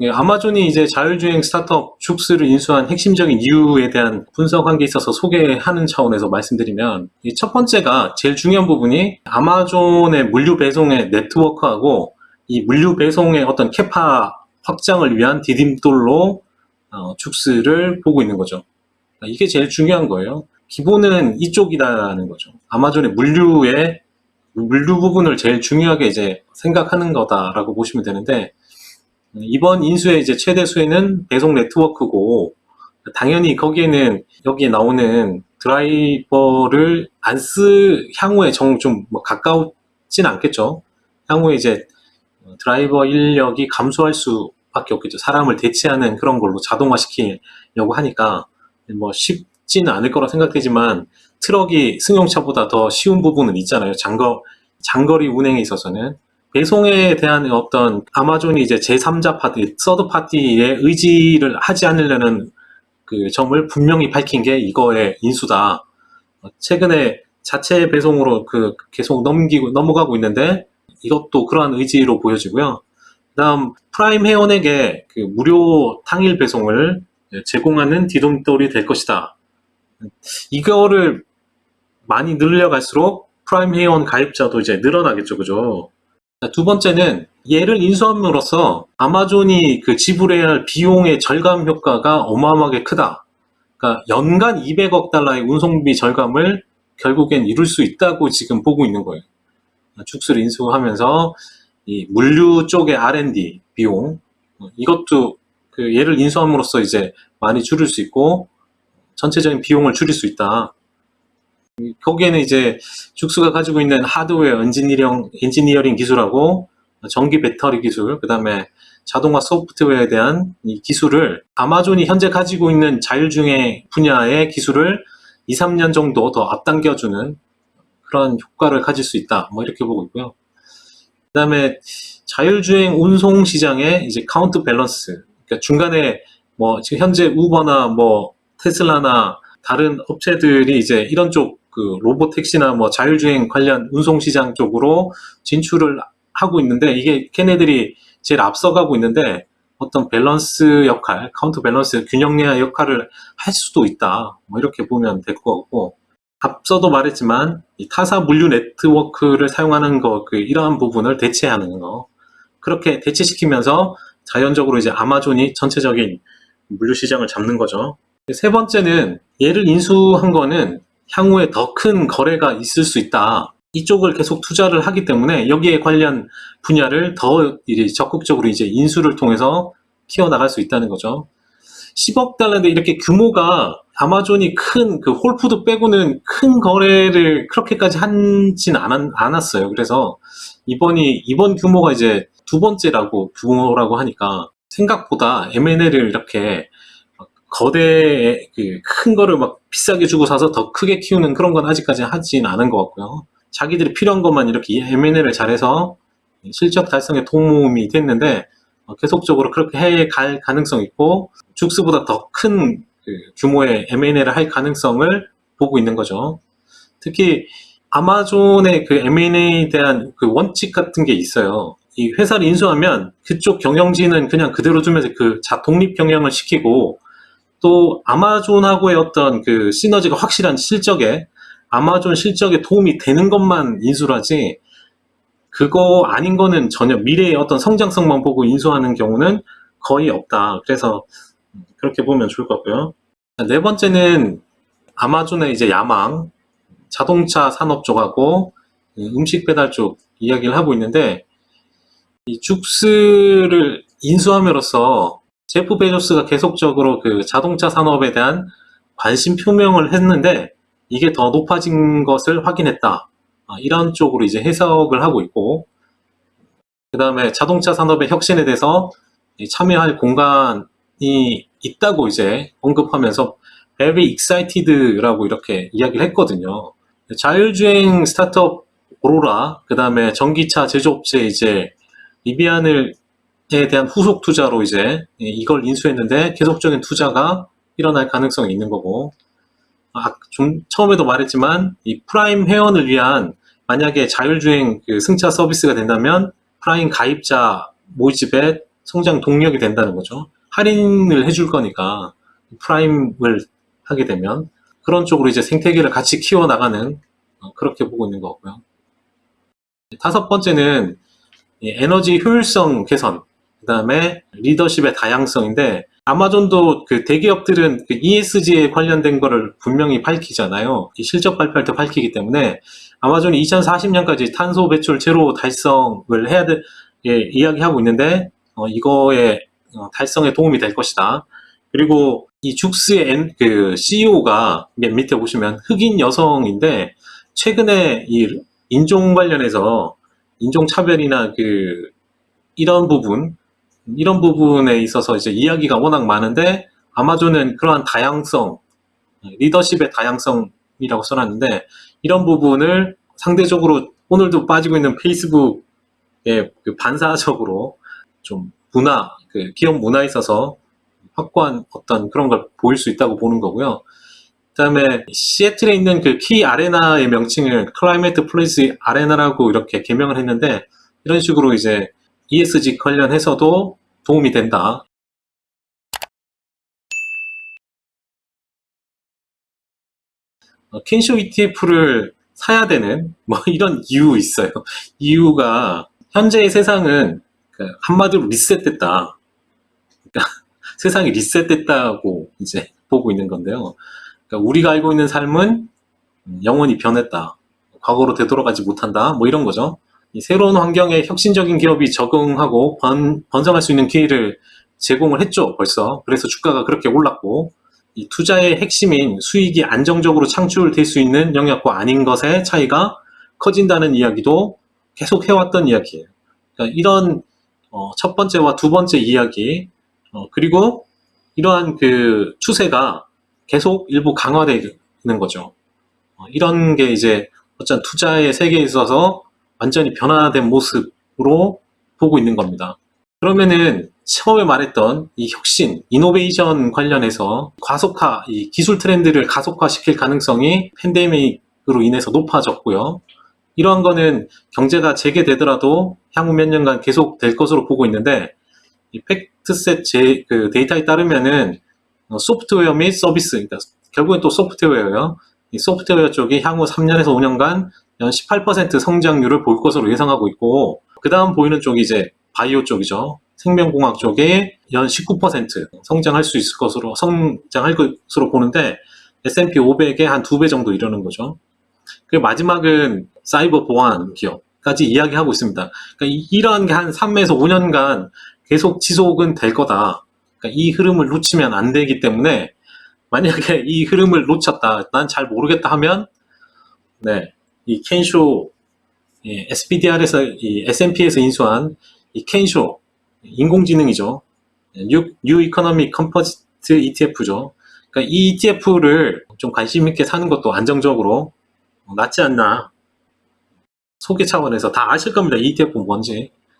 예, 아마존이 이제 자율주행 스타트업 죽스를 인수한 핵심적인 이유에 대한 분석한 게 있어서 소개하는 차원에서 말씀드리면, 이 첫 번째가 제일 중요한 부분이 아마존의 물류 배송의 네트워크하고 이 물류 배송의 어떤 캐파 확장을 위한 디딤돌로 죽스를 보고 있는 거죠. 이게 제일 중요한 거예요. 기본은 이쪽이라는 거죠. 아마존의 물류 부분을 제일 중요하게 이제 생각하는 거다라고 보시면 되는데, 이번 인수의 이제 최대 수혜는 배송 네트워크고, 당연히 거기에는 여기에 나오는 드라이버를 향후에 좀 뭐 가까우진 않겠죠. 향후에 이제 드라이버 인력이 감소할 수밖에 없겠죠. 사람을 대체하는 그런 걸로 자동화시키려고 하니까 뭐 쉽지는 않을 거라 생각되지만, 트럭이 승용차보다 더 쉬운 부분은 있잖아요. 장거리 운행에 있어서는. 배송에 대한 어떤 아마존이 이제 제3자 파티, 서드 파티의 의지를 하지 않으려는 그 점을 분명히 밝힌 게 이거의 인수다. 최근에 자체 배송으로 계속 넘어가고 있는데, 이것도 그러한 의지로 보여지고요. 그다음 프라임 회원에게 그 무료 당일 배송을 제공하는 디딤돌이 될 것이다. 이거를 많이 늘려갈수록 프라임 회원 가입자도 이제 늘어나겠죠, 그죠? 두 번째는 얘를 인수함으로써 아마존이 그 지불해야 할 비용의 절감 효과가 어마어마하게 크다. 그러니까 연간 200억 달러의 운송비 절감을 결국엔 이룰 수 있다고 지금 보고 있는 거예요. 죽스를 인수하면서 이 물류 쪽의 R&D 비용, 이것도 그 얘를 인수함으로써 이제 많이 줄일 수 있고 전체적인 비용을 줄일 수 있다. 거기에는 이제 죽스가 가지고 있는 하드웨어 엔지니어링 기술하고 전기 배터리 기술, 그 다음에 자동화 소프트웨어에 대한 이 기술을 아마존이 현재 가지고 있는 자율주행 분야의 기술을 2, 3년 정도 더 앞당겨주는 그런 효과를 가질 수 있다. 뭐 이렇게 보고 있고요. 그 다음에 자율주행 운송 시장의 이제 카운트 밸런스, 그러니까 중간에 뭐 지금 현재 우버나 뭐 테슬라나 다른 업체들이 이제 이런 쪽 그 로보택시나 뭐 자율주행 관련 운송 시장 쪽으로 진출을 하고 있는데, 이게 걔네들이 제일 앞서가고 있는데 어떤 밸런스 역할, 카운트 밸런스 균형의 역할을 할 수도 있다. 뭐 이렇게 보면 될 것 같고, 앞서도 말했지만 이 타사 물류 네트워크를 사용하는 거, 이러한 부분을 대체하는 거, 그렇게 대체시키면서 자연적으로 이제 아마존이 전체적인 물류 시장을 잡는 거죠. 세 번째는 얘를 인수한 거는 향후에 더 큰 거래가 있을 수 있다. 이쪽을 계속 투자를 하기 때문에 여기에 관련 분야를 더 이제 적극적으로 이제 인수를 통해서 키워나갈 수 있다는 거죠. 10억 달러인데 이렇게 규모가 아마존이 큰 그 홀푸드 빼고는 큰 거래를 그렇게까지 하진 않았어요. 그래서 이번 규모가 이제 두 번째라고 규모라고 하니까 생각보다 M&A를 이렇게 거대 큰 거를 막 비싸게 주고 사서 더 크게 키우는 그런 건 아직까지 하진 않은 것 같고요. 자기들이 필요한 것만 이렇게 M&A를 잘해서 실적 달성에 도움이 됐는데, 계속적으로 그렇게 해갈 가능성이 있고 죽스보다 더 큰 규모의 M&A를 할 가능성을 보고 있는 거죠. 특히 아마존의 그 M&A에 대한 그 원칙 같은 게 있어요. 이 회사를 인수하면 그쪽 경영진은 그냥 그대로 두면서 독립 경영을 시키고, 또 아마존하고의 어떤 그 시너지가 확실한 아마존 실적에 도움이 되는 것만 인수를 하지, 그거 아닌 거는 전혀 미래의 어떤 성장성만 보고 인수하는 경우는 거의 없다. 그래서 그렇게 보면 좋을 것 같고요. 네 번째는 아마존의 이제 야망, 자동차 산업 쪽하고 음식 배달 쪽 이야기를 하고 있는데, 이 죽스를 인수함으로써 제프 베조스가 계속적으로 그 자동차 산업에 대한 관심 표명을 했는데 이게 더 높아진 것을 확인했다. 이런 쪽으로 이제 해석을 하고 있고, 그 다음에 자동차 산업의 혁신에 대해서 참여할 공간이 있다고 이제 언급하면서 very excited라고 이렇게 이야기를 했거든요. 자율주행 스타트업 오로라, 그 다음에 전기차 제조업체 이제 리비안을 에 대한 후속 투자로 이제 이걸 인수했는데 계속적인 투자가 일어날 가능성이 있는 거고, 좀 처음에도 말했지만 이 프라임 회원을 위한 만약에 자율주행 승차 서비스가 된다면 프라임 가입자 모집에 성장 동력이 된다는 거죠. 할인을 해줄 거니까 프라임을 하게 되면 그런 쪽으로 이제 생태계를 같이 키워나가는 그렇게 보고 있는 거고요. 다섯 번째는 에너지 효율성 개선, 그 다음에 리더십의 다양성인데 아마존도 그 대기업들은 그 ESG에 관련된 거를 분명히 밝히잖아요. 이 실적 발표할 때 밝히기 때문에 아마존이 2040년까지 탄소 배출 제로 달성을 해야 돼, 이야기하고 있는데 이거에 달성에 도움이 될 것이다. 그리고 이 죽스의 그 CEO가 맨 밑에 보시면 흑인 여성인데 최근에 이 인종 관련해서 인종차별이나 이런 부분에 있어서 이제 이야기가 워낙 많은데 아마존은 그러한 다양성, 리더십의 다양성이라고 써놨는데 이런 부분을 상대적으로 오늘도 빠지고 있는 페이스북의 그 반사적으로 좀 기업 문화에 있어서 확고한 어떤 그런 걸 보일 수 있다고 보는 거고요. 그 다음에 시애틀에 있는 그 키 아레나의 명칭을 클라이메트 플레이스 아레나라고 이렇게 개명을 했는데 이런 식으로 이제 ESG 관련해서도 도움이 된다. 켄쇼 ETF를 사야 되는 뭐 이런 이유 있어요. 이유가 현재의 세상은 한마디로 리셋됐다. 그러니까 세상이 리셋됐다고 이제 보고 있는 건데요. 그러니까 우리가 알고 있는 삶은 영원히 변했다. 과거로 되돌아가지 못한다. 뭐 이런 거죠. 이 새로운 환경에 혁신적인 기업이 적응하고 번성할 수 있는 기회를 제공을 했죠, 벌써. 그래서 주가가 그렇게 올랐고, 이 투자의 핵심인 수익이 안정적으로 창출될 수 있는 영역과 아닌 것의 차이가 커진다는 이야기도 계속 해왔던 이야기예요. 그러니까 이런 첫 번째와 두 번째 이야기, 그리고 이러한 그 추세가 계속 일부 강화되는 거죠. 이런 게 이제 어떤 투자의 세계에 있어서 완전히 변화된 모습으로 보고 있는 겁니다. 그러면은 처음에 말했던 이 혁신, 이노베이션 관련해서 이 기술 트렌드를 가속화시킬 가능성이 팬데믹으로 인해서 높아졌고요. 이러한 거는 경제가 재개되더라도 향후 몇 년간 계속 될 것으로 보고 있는데 이 팩트셋 그 데이터에 따르면은 소프트웨어 및 서비스, 그러니까 결국엔 또 소프트웨어예요. 이 소프트웨어 쪽이 향후 3년에서 5년간 연 18% 성장률을 볼 것으로 예상하고 있고, 그 다음 보이는 쪽이 이제 바이오 쪽이죠. 생명공학 쪽에 연 19% 성장할 것으로 보는데 S&P 500의 한 2배 정도 이러는 거죠. 그 마지막은 사이버 보안 기업까지 이야기하고 있습니다. 그러니까 이러한 게 한 3에서 5년간 계속 지속은 될 거다. 그러니까 이 흐름을 놓치면 안 되기 때문에 만약에 이 흐름을 놓쳤다, 난 잘 모르겠다 하면 이 켄쇼 SPDR에서 이 S&P에서 인수한 이 켄쇼 인공지능이죠. 뉴 이코노믹 컴포지트 ETF죠. 그러니까 이 ETF를 좀 관심 있게 사는 것도 안정적으로 낫지 않나. 소개 차원에서 다 아실 겁니다. 이 ETF 뭔지.